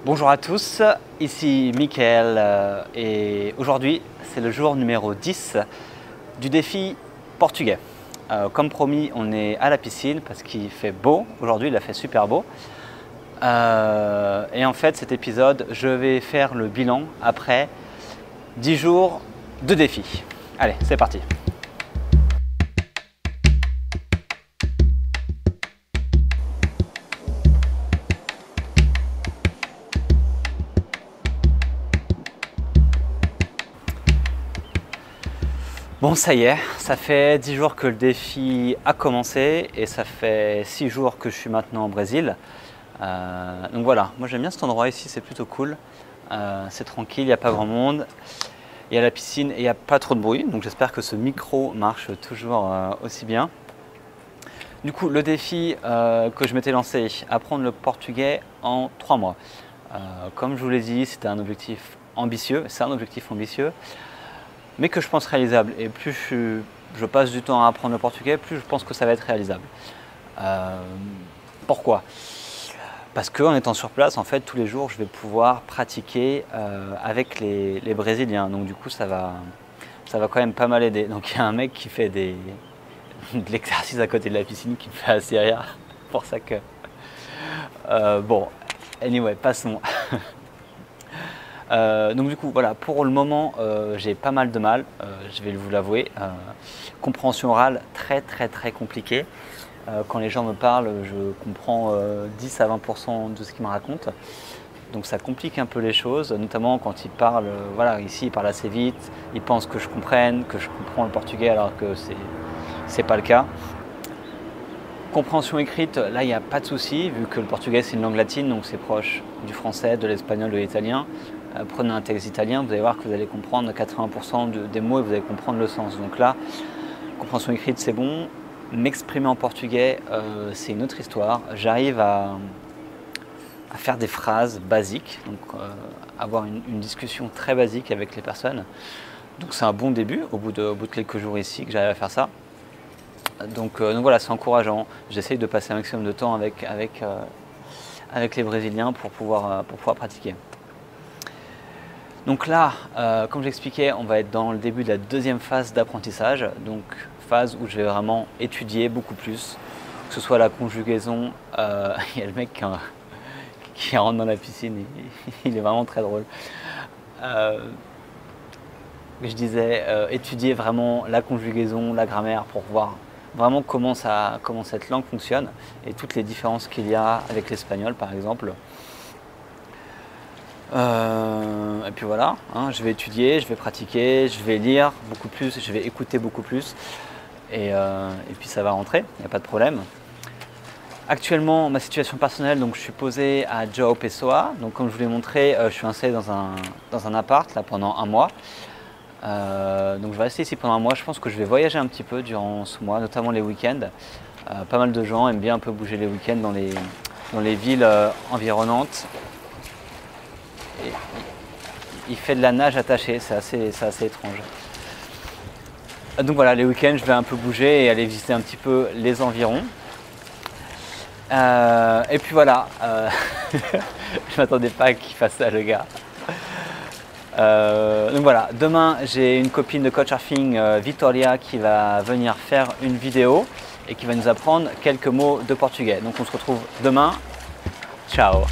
Bonjour à tous, ici Mickaël et aujourd'hui c'est le jour numéro 10 du défi portugais. Comme promis, on est à la piscine parce qu'il fait beau, aujourd'hui il a fait super beau. Et en fait cet épisode, je vais faire le bilan après 10 jours de défi. Allez, c'est parti. Bon, ça y est, ça fait 10 jours que le défi a commencé et ça fait 6 jours que je suis maintenant au Brésil. Donc voilà, moi j'aime bien cet endroit ici, c'est plutôt cool. C'est tranquille, il n'y a pas grand monde. Il y a la piscine et il n'y a pas trop de bruit, donc j'espère que ce micro marche toujours aussi bien. Du coup, le défi que je m'étais lancé, apprendre le portugais en 3 mois. Comme je vous l'ai dit, c'était un objectif ambitieux, c'est un objectif ambitieux, mais que je pense réalisable. Et plus je passe du temps à apprendre le portugais, plus je pense que ça va être réalisable. Pourquoi ? Parce qu'en étant sur place, en fait, tous les jours, je vais pouvoir pratiquer avec les Brésiliens. Donc du coup, ça va quand même pas mal aider. Donc il y a un mec qui fait de l'exercice à côté de la piscine qui me fait assez rire. C'est pour ça que... bon, anyway, passons. Donc du coup, voilà, pour le moment, j'ai pas mal de mal, je vais vous l'avouer. Compréhension orale très compliquée. Quand les gens me parlent, je comprends 10 à 20% de ce qu'ils me racontent. Donc ça complique un peu les choses, notamment quand ils parlent, voilà, ici ils parlent assez vite, ils pensent que je comprenne, que je comprends le portugais alors que c'est pas le cas. Compréhension écrite, là il n'y a pas de souci, vu que le portugais c'est une langue latine, donc c'est proche du français, de l'espagnol, de l'italien. Prenez un texte italien, vous allez voir que vous allez comprendre 80% des mots et vous allez comprendre le sens. Donc là, compréhension écrite c'est bon, m'exprimer en portugais c'est une autre histoire. J'arrive à faire des phrases basiques, donc avoir une discussion très basique avec les personnes. Donc c'est un bon début, au bout de quelques jours ici que j'arrive à faire ça. Donc voilà, c'est encourageant. J'essaye de passer un maximum de temps avec les Brésiliens pour pouvoir pratiquer. Donc là, comme j'expliquais, on va être dans le début de la deuxième phase d'apprentissage, donc phase où je vais vraiment étudier beaucoup plus, que ce soit la conjugaison. Il y a le mec qui rentre dans la piscine, il est vraiment très drôle. Je disais étudier vraiment la conjugaison, la grammaire pour voir vraiment comment cette langue fonctionne et toutes les différences qu'il y a avec l'espagnol par exemple. Et puis voilà, hein, je vais étudier, je vais pratiquer, je vais lire beaucoup plus, je vais écouter beaucoup plus et puis ça va rentrer, il n'y a pas de problème. Actuellement, ma situation personnelle, donc je suis posé à João Pessoa, donc comme je vous l'ai montré, je suis installé dans un appart là, pendant un mois. Donc je vais rester ici pendant un mois, je pense que je vais voyager un petit peu durant ce mois, notamment les week-ends. Pas mal de gens aiment bien un peu bouger les week-ends dans les villes environnantes. Et il fait de la nage attachée, c'est assez étrange. Donc voilà, les week-ends je vais un peu bouger et aller visiter un petit peu les environs. Et puis voilà, je m'attendais pas qu'il fasse ça le gars. Donc voilà, demain j'ai une copine de Couchsurfing, Victoria, qui va venir faire une vidéo et qui va nous apprendre quelques mots de portugais. Donc on se retrouve demain. Ciao!